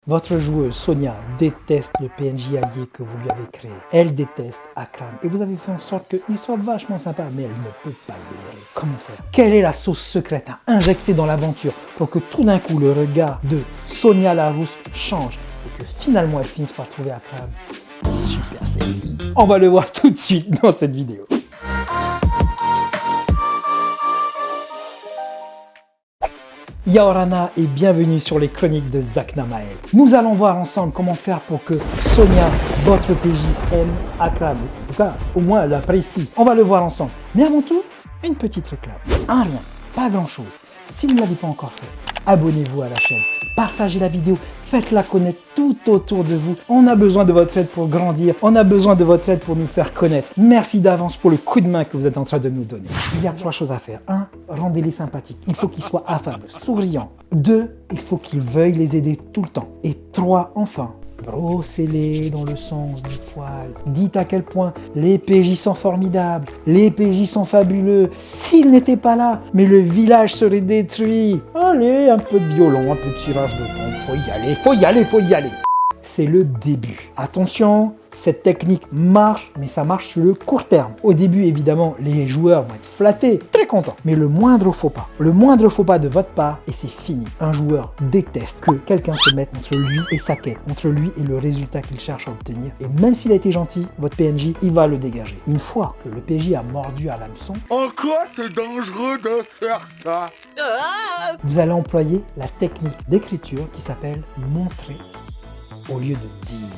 Votre joueuse Sonia déteste le PNJ allié que vous lui avez créé. Elle déteste Akram et vous avez fait en sorte qu'il soit vachement sympa, mais elle ne peut pas le blairer. Comment faire? Quelle est la sauce secrète à injecter dans l'aventure pour que tout d'un coup le regard de Sonia Larousse change et que finalement elle finisse par trouver Akram super sexy? On va le voir tout de suite dans cette vidéo. Yaorana et bienvenue sur les chroniques de Zach Namael. Nous allons voir ensemble comment faire pour que Sonia, votre PJ, aime Akram. En tout cas, au moins elle l'apprécie. On va le voir ensemble. Mais avant tout, une petite réclame. Un rien, pas grand chose. Si vous ne l'avez pas encore fait, abonnez-vous à la chaîne. Partagez la vidéo, faites-la connaître tout autour de vous. On a besoin de votre aide pour grandir. On a besoin de votre aide pour nous faire connaître. Merci d'avance pour le coup de main que vous êtes en train de nous donner. Il y a 3 choses à faire. 1. Rendez-les sympathiques. Il faut qu'ils soient affables, souriants. 2. Il faut qu'ils veuillent les aider tout le temps. Et 3. Enfin, brossez-les dans le sens du poil. Dites à quel point les PJ sont formidables, les PJ sont fabuleux. S'ils n'étaient pas là, mais le village serait détruit. Allez, un peu de violon, un peu de tirage de pompe. Faut y aller, faut y aller, faut y aller. C'est le début. Attention, cette technique marche, mais ça marche sur le court terme. Au début, évidemment, les joueurs vont être flattés, très contents. Mais le moindre faux pas de votre part, et c'est fini. Un joueur déteste que quelqu'un se mette entre lui et sa quête, entre lui et le résultat qu'il cherche à obtenir. Et même s'il a été gentil, votre PNJ, il va le dégager. Une fois que le PJ a mordu à l'hameçon, en quoi c'est dangereux de faire ça? vous allez employer la technique d'écriture qui s'appelle montrer au lieu de dire.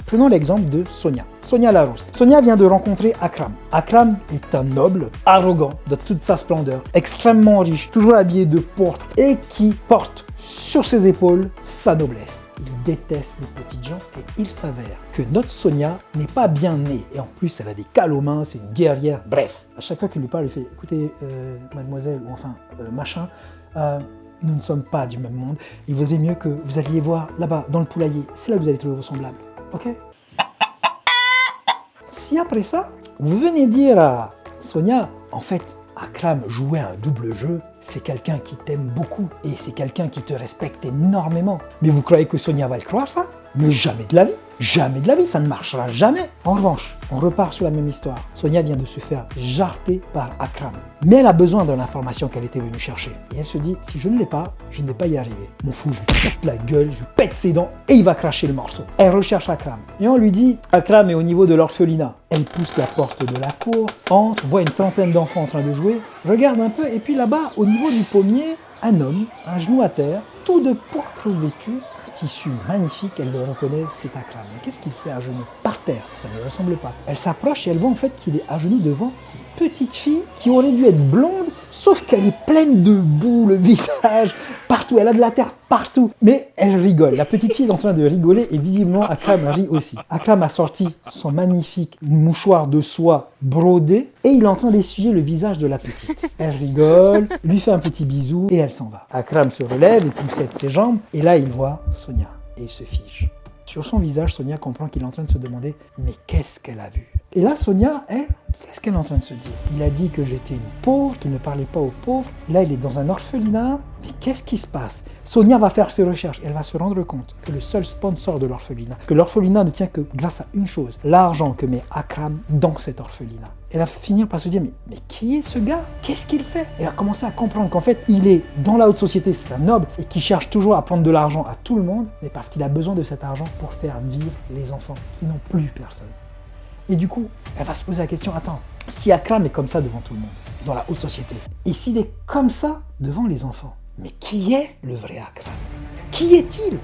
Prenons l'exemple de Sonia. Sonia Larousse. Sonia vient de rencontrer Akram. Akram est un noble, arrogant de toute sa splendeur, extrêmement riche, toujours habillé de pourpre et qui porte sur ses épaules sa noblesse. Il déteste les petites gens et il s'avère que notre Sonia n'est pas bien née. Et en plus, elle a des cales aux mains, c'est une guerrière. Bref, à chaque fois qu'il lui parle, il fait « Écoutez, mademoiselle, ou enfin, machin, nous ne sommes pas du même monde. Il vaudrait mieux que vous alliez voir là-bas, dans le poulailler. C'est là que vous allez trouver vos semblables. Ok ?» Si après ça, vous venez dire à Sonia, en fait, Akram jouait un double jeu, c'est quelqu'un qui t'aime beaucoup et c'est quelqu'un qui te respecte énormément. Mais vous croyez que Sonia va le croire ça? Mais jamais de la vie! Jamais de la vie, ça ne marchera jamais. En revanche, on repart sur la même histoire. Sonia vient de se faire jarter par Akram. Mais elle a besoin de l'information qu'elle était venue chercher. Et elle se dit, si je ne l'ai pas, je ne vais pas y arriver. Mon fou, je lui pète la gueule, je lui pète ses dents et il va cracher le morceau. Elle recherche Akram. Et on lui dit, Akram est au niveau de l'orphelinat. Elle pousse la porte de la cour, entre, voit une trentaine d'enfants en train de jouer, regarde un peu et puis là-bas, au niveau du pommier, un homme, un genou à terre, tout de pourpre vêtu, tissu magnifique, elle le reconnaît, c'est Akram. Mais qu'est-ce qu'il fait à genoux? Par terre, ça ne lui ressemble pas. Elle s'approche et elle voit en fait qu'il est à genoux devant une petite fille qui aurait dû être blonde, sauf qu'elle est pleine de boue, le visage, partout, elle a de la terre partout. Mais elle rigole, la petite fille est en train de rigoler et visiblement Akram rit aussi. Akram a sorti son magnifique mouchoir de soie brodé et il est en train d'essuyer le visage de la petite. Elle rigole, lui fait un petit bisou et elle s'en va. Akram se relève et poussette ses jambes et là il voit Sonia et il se fige. Sur son visage, Sonia comprend qu'il est en train de se demander « mais qu'est-ce qu'elle a vu ?» Et là, Sonia, elle, qu'est-ce qu'elle est en train de se dire? Il a dit que j'étais une pauvre, qu'il ne parlait pas aux pauvres. Là, il est dans un orphelinat. Mais qu'est-ce qui se passe? Sonia va faire ses recherches. Elle va se rendre compte que le seul sponsor de l'orphelinat, que l'orphelinat ne tient que grâce à une chose, l'argent que met Akram dans cet orphelinat. Elle va finir par se dire, mais qui est ce gars? Qu'est-ce qu'il fait? Elle a commencé à comprendre qu'en fait, il est dans la haute société, c'est un noble, et qui cherche toujours à prendre de l'argent à tout le monde, mais parce qu'il a besoin de cet argent pour faire vivre les enfants qui n'ont plus personne. Et du coup, elle va se poser la question, attends, si Akram est comme ça devant tout le monde, dans la haute société, et s'il est comme ça devant les enfants, mais qui est le vrai Akram? Qui est-il?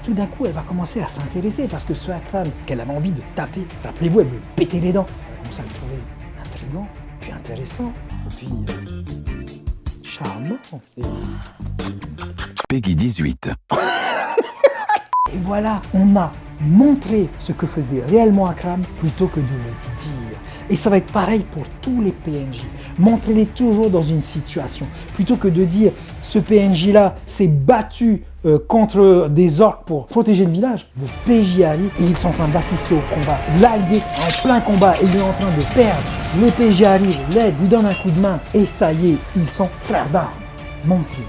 Tout d'un coup, elle va commencer à s'intéresser, parce que ce Akram qu'elle avait envie de taper, rappelez-vous, elle veut péter les dents. Elle commence à le trouver intriguant, puis intéressant, puis charmant. Peggy 18. Et voilà, on a montré ce que faisait réellement Akram plutôt que de le dire. Et ça va être pareil pour tous les PNJ. Montrez-les toujours dans une situation. Plutôt que de dire ce PNJ-là s'est battu contre des orques pour protéger le village, le PJ arrive et ils sont en train d'assister au combat. L'allié en plein combat et il est en train de perdre. Le PJ arrive, l'aide, lui donne un coup de main et ça y est, ils sont frères d'armes. Montrez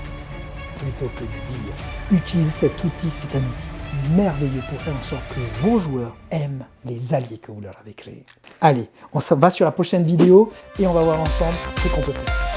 plutôt que de dire. Utilisez cet outil, c'est un outil merveilleux pour faire en sorte que vos joueurs aiment les alliés que vous leur avez créés. Allez, on va sur la prochaine vidéo et on va voir ensemble ce qu'on peut faire.